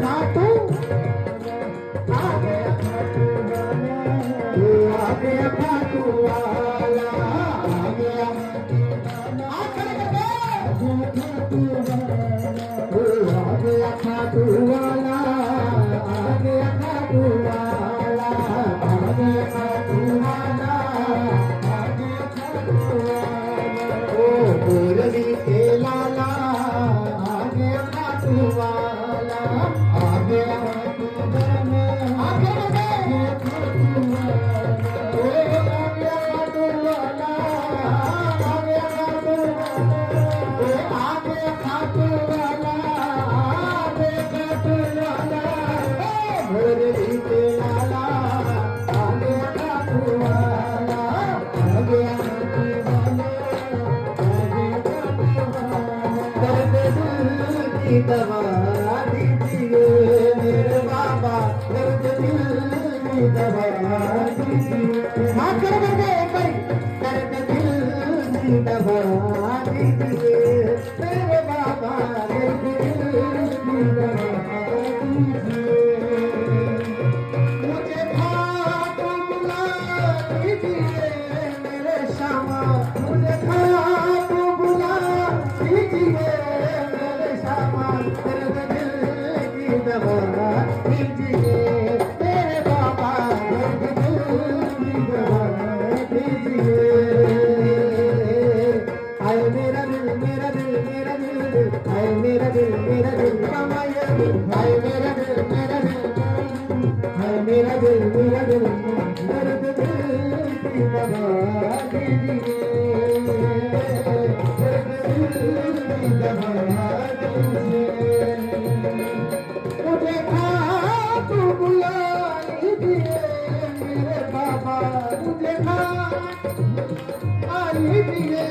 खाटू आ गया खाटू वाला, आ गया खाटू वाला, आ गया खाटू वाला, आ गया खाटू वाला, आ गया खाटू वाला, आ गया खाटू वाला, ओ मुरली के लाला, आ गया खाटू वाला, आ गया खाटू वाला, आ गया खाटू वाला, ओ आ गया खाटू वाला, आ गया खाटू वाला, ओ आ गया खाटू वाला, आ गया खाटू वाला, ओ मुरली के लाला, आ गया खाटू वाला, आ गया खाटू वाला, आ गया खाटू वाला। दर्द दिल की दवा दीजिए मेरे बाबा, दर्द दिल की दवा दीजिए, हाथ खड़े करके एक बारी, दर्द दिल की दवा दीजिए मेरे बाबा, दर्द दिल की दवा दीजिए, मुझे खाटू बुला दीजिए मेरे श्यामा, मुझे खाटू बुला दीजिए मेरे श्यामा, दर्द दिल की दवा दीजिए मेरे बाबा, दर्द दिल की दवा दीजिए, आए मेरा दिल मेरा दिल मेरा दिल, आए मेरा दिल मामा ये दिल, आए मेरा दिल मेरा दिल, आए मेरा दिल दर्द दिल की दवा दीजिए, दर्द दिल की दवा दीजिए, मुझे खाटू बुला लीजिए मेरे बाबा, मुझे खाटू लीजिए